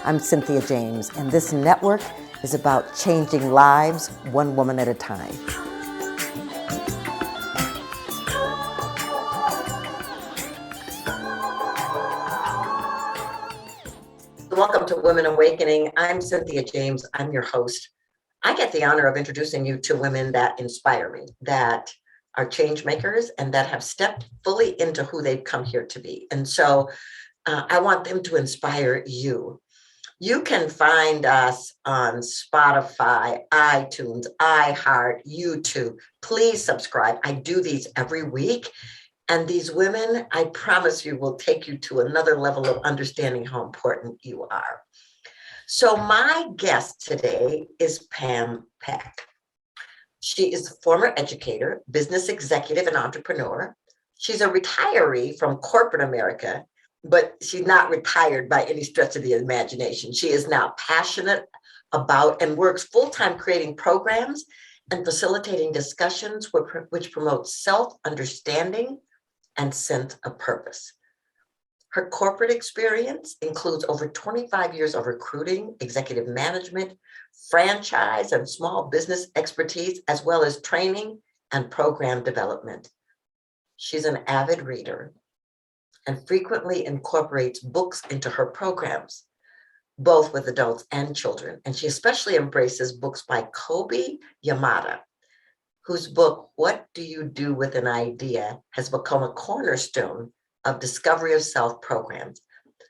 I'm Cynthia James, and this network is about changing lives one woman at a time. Welcome to Women Awakening. I'm Cynthia James. I'm your host. I get the honor of introducing you to women that inspire me, that are change makers, and that have stepped fully into who they've come here to be. And so I want them to inspire you. You can find us on Spotify, iTunes, iHeart, YouTube. Please subscribe. I do these every week. And these women, I promise you, will take you to another level of understanding how important you are. So my guest today is Pech. She is a former educator, business executive, and entrepreneur. She's a retiree from corporate America, but she's not retired by any stretch of the imagination. She is now passionate about and works full-time creating programs and facilitating discussions which promote self-understanding and sense of purpose. Her corporate experience includes over 25 years of recruiting, executive management, franchise, and small business expertise, as well as training and program development. She's an avid reader and frequently incorporates books into her programs, both with adults and children. And she especially embraces books by Kobe Yamada, whose book, What Do You Do with an Idea, has become a cornerstone of Discovery of Self programs.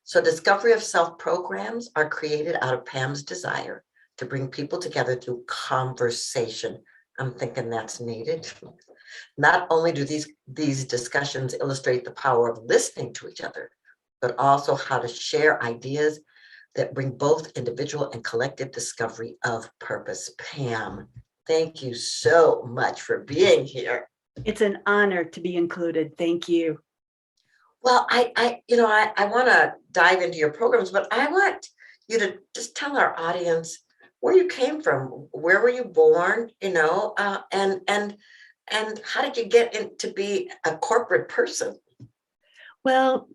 So Discovery of Self programs are created out of Pam's desire to bring people together through conversation. I'm thinking that's needed. Not only do these discussions illustrate the power of listening to each other, but also how to share ideas that bring both individual and collective discovery of purpose. Pam, thank you so much for being here. It's an honor to be included. Thank you. Well, I want to dive into your programs, but I want you to just tell our audience where you came from. Where were you born? And how did you get to be a corporate person? Well,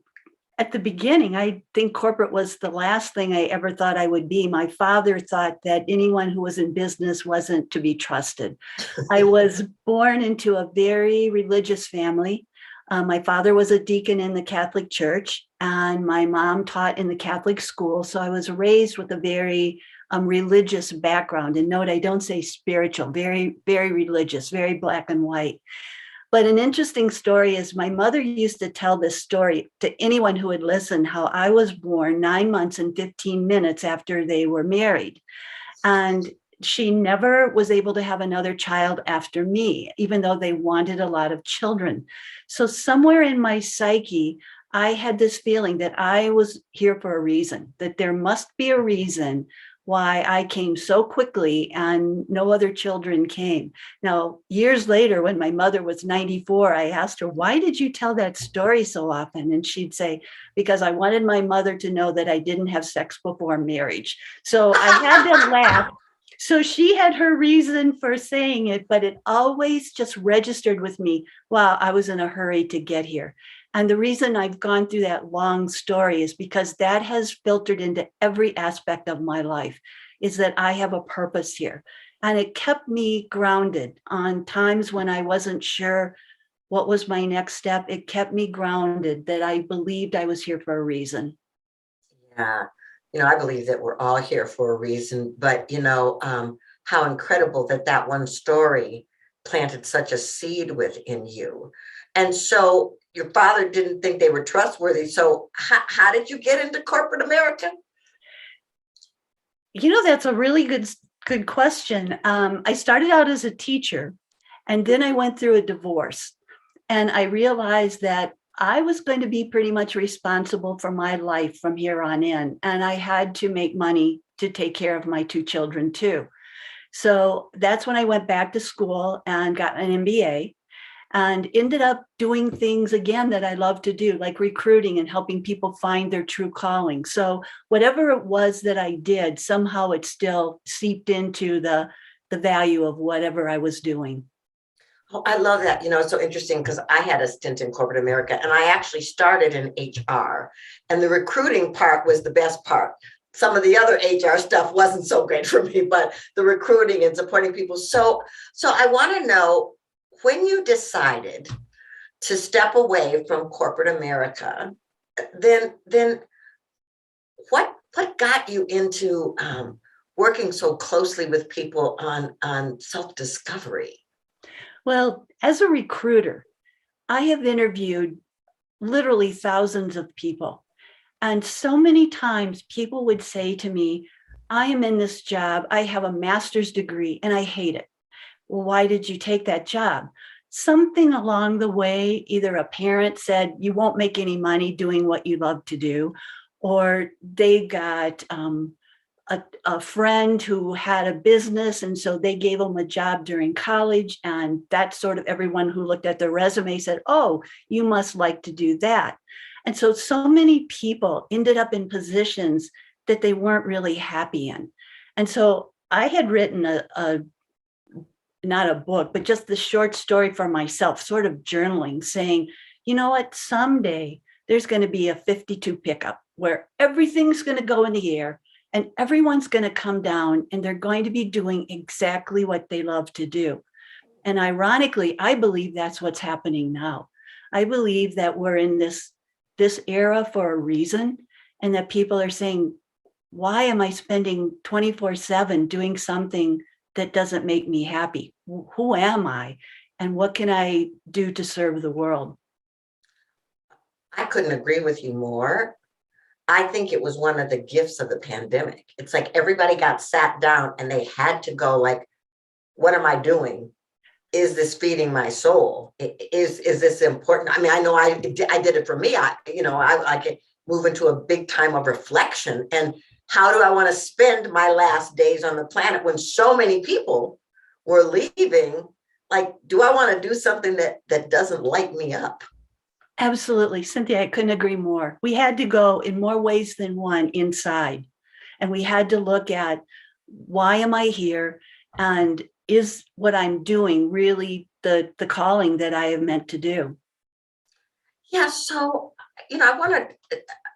at the beginning, I think corporate was the last thing I ever thought I would be. My father thought that anyone who was in business wasn't to be trusted. I was born into a very religious family. My father was a deacon in the Catholic Church, and my mom taught in the Catholic school. So I was raised with a very religious background. And note, I don't say spiritual, very, very religious, very black and white. But an interesting story is my mother used to tell this story to anyone who would listen, how I was born 9 months and 15 minutes after they were married. And she never was able to have another child after me, even though they wanted a lot of children. So somewhere in my psyche, I had this feeling that I was here for a reason, that there must be a reason why I came so quickly and no other children came. Now, years later, when my mother was 94, I asked her, why did you tell that story so often? And she'd say, because I wanted my mother to know that I didn't have sex before marriage. So I had to laugh. So she had her reason for saying it, but it always just registered with me, wow, I was in a hurry to get here. And the reason I've gone through that long story is because that has filtered into every aspect of my life, is that I have a purpose here. And it kept me grounded on times when I wasn't sure what was my next step. It kept me grounded that I believed I was here for a reason. Yeah. I believe that we're all here for a reason, but how incredible that one story planted such a seed within you. And so your father didn't think they were trustworthy. So how did you get into corporate America? That's a really good question. I started out as a teacher, and then I went through a divorce, and I realized that I was going to be pretty much responsible for my life from here on in. And I had to make money to take care of my 2 children too. So that's when I went back to school and got an MBA and ended up doing things again that I love to do, like recruiting and helping people find their true calling. So whatever it was that I did, somehow it still seeped into the value of whatever I was doing. Oh, I love that. It's so interesting because I had a stint in corporate America and I actually started in HR, and the recruiting part was the best part. some of the other HR stuff wasn't so great for me, but the recruiting and supporting people. So I want to know, when you decided to step away from corporate America, then what got you into working so closely with people on self-discovery? Well, as a recruiter, I have interviewed literally thousands of people. And so many times people would say to me, I am in this job, I have a master's degree, and I hate it. Well, why did you take that job? Something along the way, either a parent said, you won't make any money doing what you love to do, or they got a friend who had a business, and so they gave them a job during college, and that's sort of everyone who looked at their resume said, oh, you must like to do that. And so many people ended up in positions that they weren't really happy in. And so I had written not a book, but just the short story for myself, sort of journaling, saying, you know what, someday there's going to be a 52 pickup where everything's going to go in the air and everyone's going to come down and they're going to be doing exactly what they love to do. And ironically, I believe that's what's happening now. I believe that we're in this era for a reason, and that people are saying, why am I spending 24/7 doing something that doesn't make me happy? Who am I? And what can I do to serve the world? I couldn't agree with you more. I think it was one of the gifts of the pandemic. It's like everybody got sat down and they had to go like, what am I doing? Is this feeding my soul? Is this important? I mean, I know I did it for me. I could move into a big time of reflection. And how do I want to spend my last days on the planet when so many people were leaving? Like, do I want to do something that doesn't light me up? Absolutely. Cynthia, I couldn't agree more. We had to go in more ways than one inside. And we had to look at, why am I here? And is what I'm doing really the calling that I have meant to do? Yeah. So,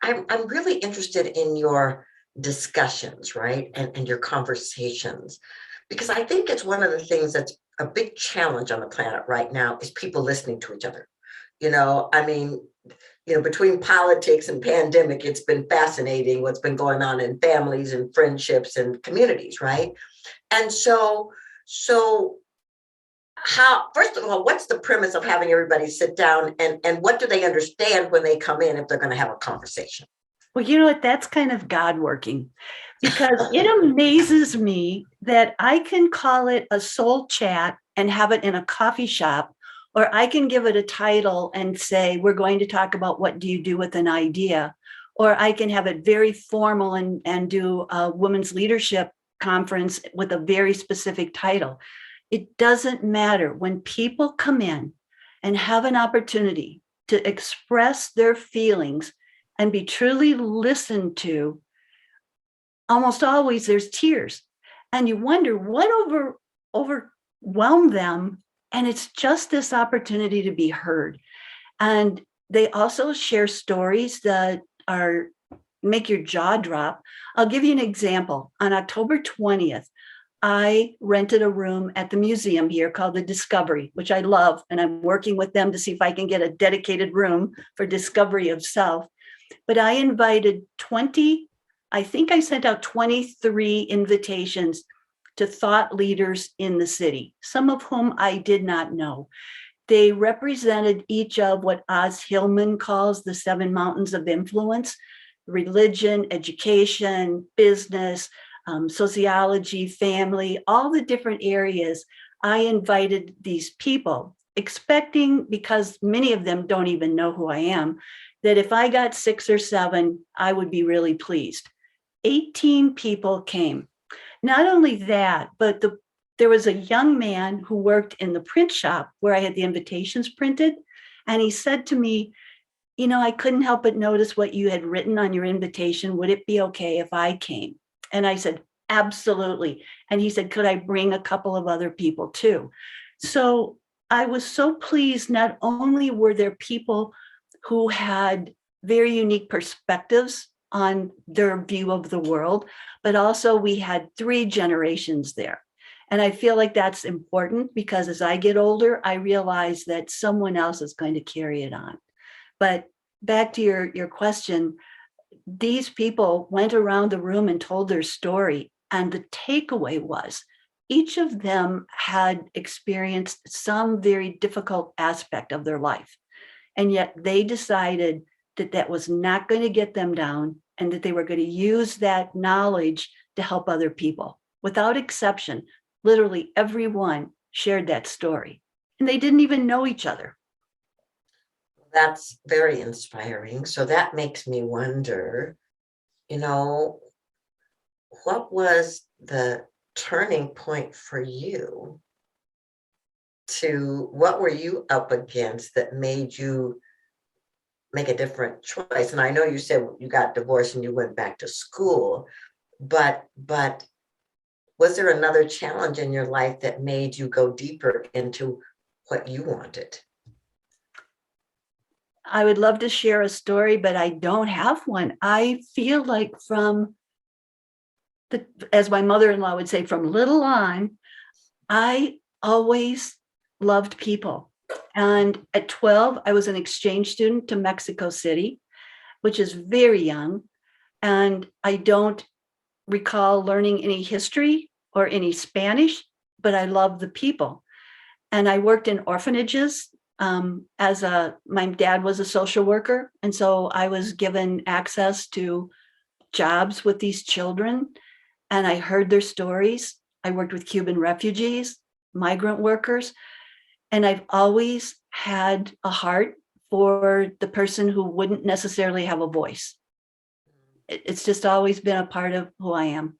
I'm really interested in your discussions, right? And your conversations, because I think it's one of the things that's a big challenge on the planet right now is people listening to each other. I mean, between politics and pandemic, it's been fascinating what's been going on in families and friendships and communities, right? And so how, first of all, what's the premise of having everybody sit down, and what do they understand when they come in if they're going to have a conversation? Well, you know what? That's kind of God working, because it amazes me that I can call it a soul chat and have it in a coffee shop, or I can give it a title and say, we're going to talk about what do you do with an idea, or I can have it very formal and do a women's leadership conference with a very specific title. It doesn't matter. When people come in and have an opportunity to express their feelings and be truly listened to, almost always there's tears. And you wonder what overwhelmed them. And it's just this opportunity to be heard. And they also share stories that make your jaw drop. I'll give you an example. On October 20th, I rented a room at the museum here called the Discovery, which I love. And I'm working with them to see if I can get a dedicated room for discovery of self. But I invited 20, I think I sent out 23 invitations to thought leaders in the city, some of whom I did not know. They represented each of what Oz Hillman calls the 7 mountains of influence: religion, education, business, sociology, family, all the different areas. I invited these people, expecting, because many of them don't even know who I am, that if I got 6 or 7, I would be really pleased. 18 people came. Not only that, but there was a young man who worked in the print shop where I had the invitations printed. And he said to me, I couldn't help but notice what you had written on your invitation. Would it be okay if I came? And I said, absolutely. And he said, could I bring a couple of other people too? So I was so pleased. Not only were there people who had very unique perspectives on their view of the world, but also we had 3 generations there. And I feel like that's important because as I get older, I realize that someone else is going to carry it on. But back to your question, these people went around the room and told their story. And the takeaway was each of them had experienced some very difficult aspect of their life. And yet they decided that that was not going to get them down and that they were going to use that knowledge to help other people. Without exception, literally everyone shared that story. And they didn't even know each other. That's very inspiring. So that makes me wonder, you know, what was the turning point for you what were you up against that made you make a different choice? And I know you said you got divorced and you went back to school, but was there another challenge in your life that made you go deeper into what you wanted? I would love to share a story, but I don't have one. I feel like as my mother-in-law would say, from little on, I always loved people. And at 12, I was an exchange student to Mexico City, which is very young. And I don't recall learning any history or any Spanish, but I love the people. And I worked in orphanages my dad was a social worker. And so I was given access to jobs with these children and I heard their stories. I worked with Cuban refugees, migrant workers, and I've always had a heart for the person who wouldn't necessarily have a voice. It's just always been a part of who I am.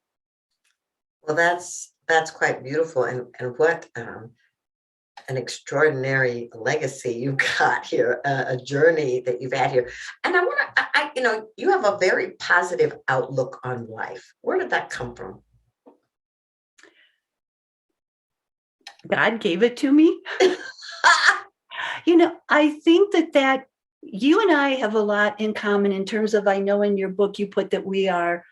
Well, that's quite beautiful, and what an extraordinary legacy you've got here, a journey that you've had here. And I want to, you have a very positive outlook on life. Where did that come from? God gave it to me. I think that you and I have a lot in common in terms of, I know in your book you put that we are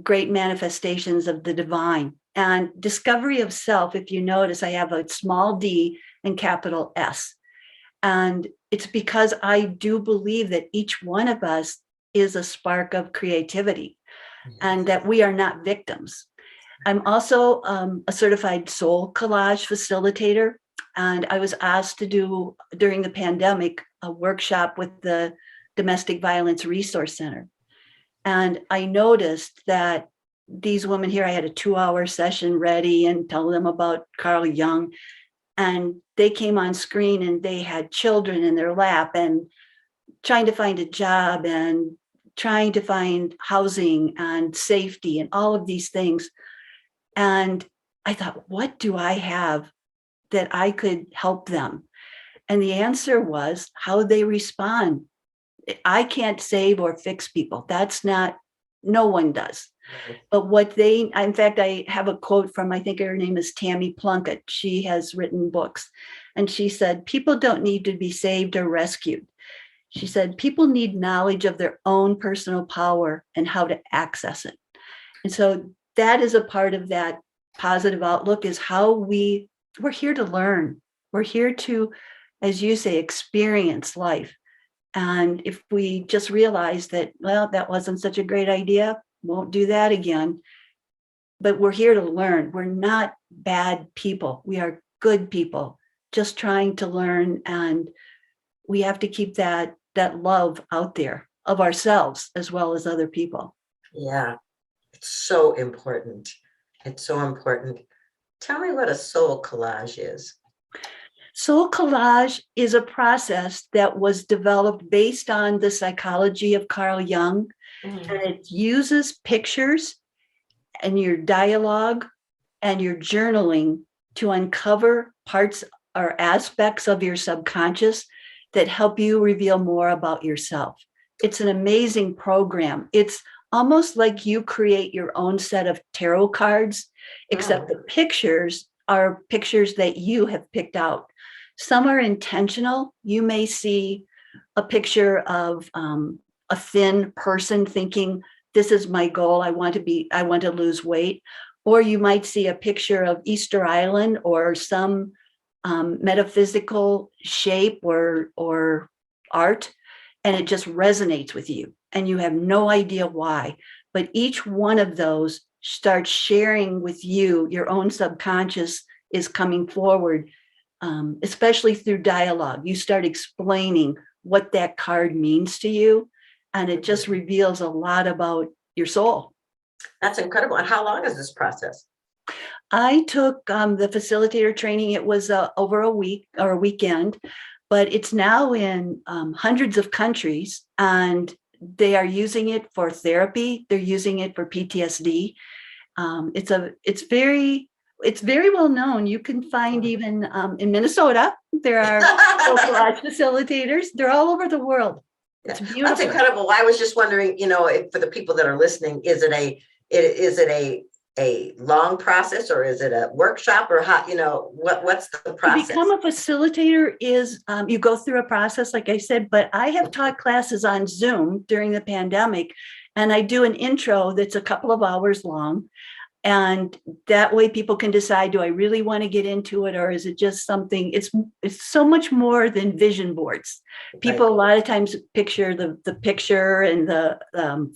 great manifestations of the divine. And discovery of self, if you notice, I have a small d and capital S. And it's because I do believe that each one of us is a spark of creativity and that we are not victims. I'm also a certified soul collage facilitator. And I was asked to do, during the pandemic, a workshop with the Domestic Violence Resource Center. And I noticed that these women here, I had a 2-hour session ready and tell them about Carl Jung. And they came on screen and they had children in their lap and trying to find a job and trying to find housing and safety and all of these things. And I thought, what do I have that I could help them? And the answer was how they respond. I can't save or fix people. No one does. But in fact, I have a quote from, I think her name is Tammy Plunkett. She has written books. And she said, people don't need to be saved or rescued. She said, people need knowledge of their own personal power and how to access it. And so that is a part of that positive outlook, is how we're here to learn. We're here to, as you say, experience life. And if we just realize that, well, that wasn't such a great idea, won't do that again. But we're here to learn. We're not bad people. We are good people just trying to learn. And we have to keep that love out there of ourselves as well as other people. Yeah, it's so important. It's so important. Tell me what a soul collage is. Soul collage is a process that was developed based on the psychology of Carl Jung. And it uses pictures and your dialogue and your journaling to uncover parts or aspects of your subconscious that help you reveal more about yourself. It's an amazing program. It's almost like you create your own set of tarot cards, except the pictures are pictures that you have picked out. Some are intentional. You may see a picture of a thin person thinking, this is my goal. I want to lose weight. Or you might see a picture of Easter Island or some metaphysical shape or art, and it just resonates with you and you have no idea why. But each one of those starts sharing with you, your own subconscious is coming forward, especially through dialogue. You start explaining what that card means to you, and it just reveals a lot about your soul. That's incredible. And how long is this process? I took the facilitator training. It was over a week or a weekend, but it's now in hundreds of countries, and they are using it for therapy. They're using it for PTSD. It's very well known. You can find even in Minnesota, there are local arts facilitators. They're all over the world. It's beautiful. That's incredible. I was just wondering, if, for the people that are listening, is it a long process, or is it a workshop, or how, what's the process? To become a facilitator is you go through a process, like I said, but I have taught classes on Zoom during the pandemic, and I do an intro that's a couple of hours long. And that way people can decide, do I really want to get into it, or is it just something, it's so much more than vision boards. People a lot of times picture the picture and the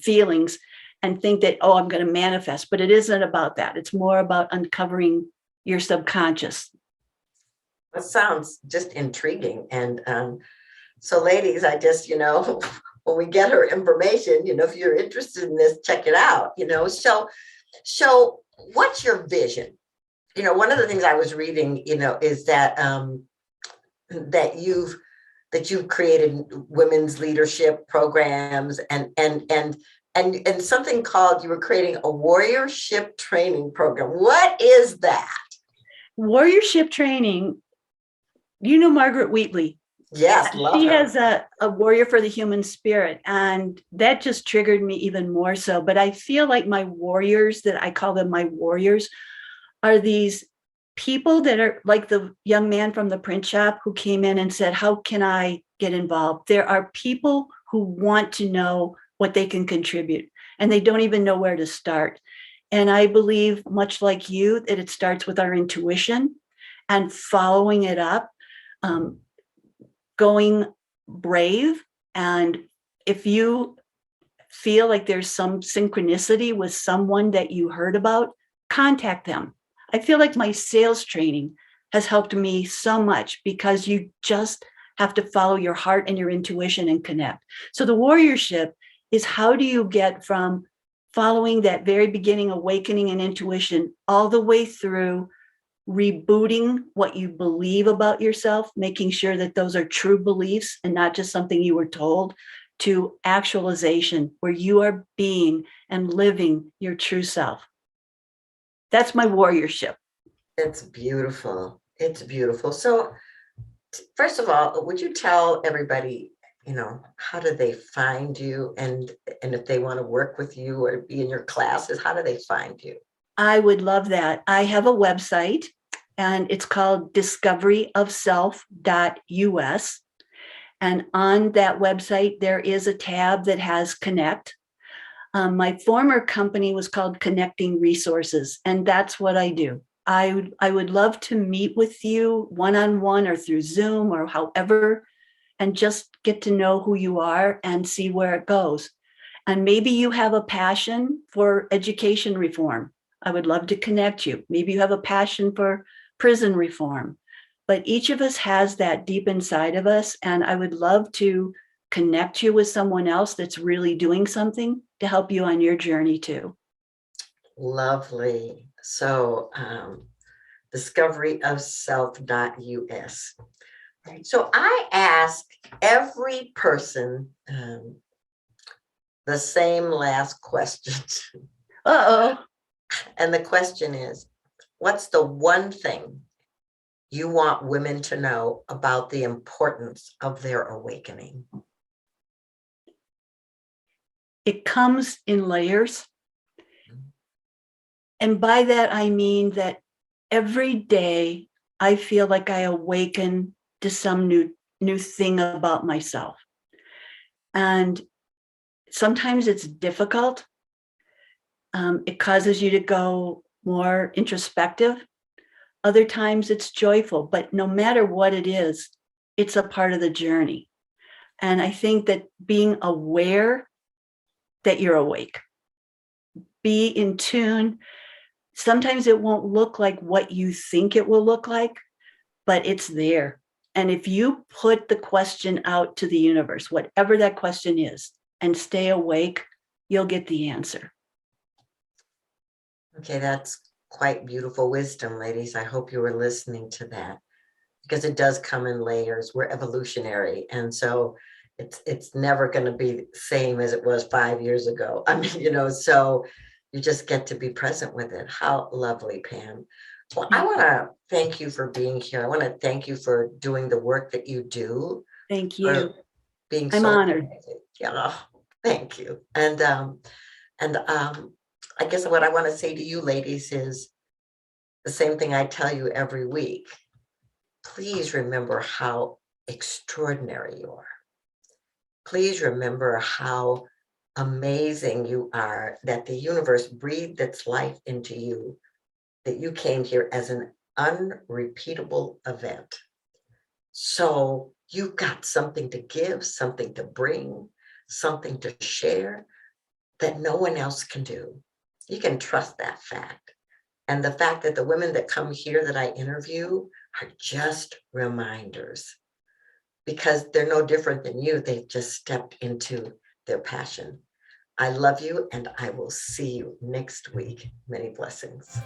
feelings and think that, oh, I'm going to manifest, but it isn't about that. It's more about uncovering your subconscious. That sounds just intriguing. And so ladies, I just, when we get her information, if you're interested in this, check it out, So what's your vision? One of the things I was reading, is that that you've created women's leadership programs and something called, you were creating a warriorship training program. What is that? Warriorship training, Margaret Wheatley. Yes, love she her. Has a warrior for the human spirit, and that just triggered me even more so. But I feel like my warriors, that I call them my warriors, are these people that are like the young man from the print shop who came in and said, how can I get involved? There are people who want to know what they can contribute, and they don't even know where to start. And I believe, much like you, that it starts with our intuition and following it up. Going brave. And if you feel like there's some synchronicity with someone that you heard about, contact them. I feel like my sales training has helped me so much, because you just have to follow your heart and your intuition and connect. So the warriorship is, how do you get from following that very beginning awakening and intuition all the way through rebooting what you believe about yourself, making sure that those are true beliefs and not just something you were told, to actualization, where you are being and living your true self. That's my warriorship. It's beautiful. It's beautiful. So first of all, would you tell everybody, how do they find you, and if they want to work with you or be in your classes, how do they find you? I would love that. I have a website, and it's called discoveryofself.us. And on that website, there is a tab that has Connect. My former company was called Connecting Resources, and that's what I do. I would love to meet with you one-on-one or through Zoom or however, and just get to know who you are and see where it goes. And maybe you have a passion for education reform. I would love to connect you. Maybe you have a passion for prison reform, but each of us has that deep inside of us. And I would love to connect you with someone else that's really doing something to help you on your journey too. Lovely. So discoveryofself.us. So I ask every person the same last question. Uh-oh. And the question is, what's the one thing you want women to know about the importance of their awakening? It comes in layers. And by that, I mean that every day I feel like I awaken to some new thing about myself. And Sometimes it's difficult. It causes you to go more introspective. Other times it's joyful, but no matter what it is, it's a part of the journey. And I think that being aware that you're awake, be in tune. Sometimes it won't look like what you think it will look like, but it's there. And if you put the question out to the universe, whatever that question is, and stay awake, you'll get the answer. Okay, that's quite beautiful wisdom, ladies. I hope you were listening to that, because it does come in layers. We're evolutionary. And so it's never going to be the same as it was 5 years ago. I mean, so you just get to be present with it. How lovely, Pam. Well, I want to thank you for being here. I want to thank you for doing the work that you do, Thank for you. being I'm so honored. amazing. Yeah, oh, thank you. And I guess what I want to say to you ladies is the same thing I tell you every week. Please remember how extraordinary you are. Please remember how amazing you are, that the universe breathed its life into you, that you came here as an unrepeatable event. So you've got something to give, something to bring, something to share that no one else can do. You can trust that fact. And the fact that the women that come here that I interview are just reminders, because they're no different than you. They've just stepped into their passion. I love you, and I will see you next week. Many blessings.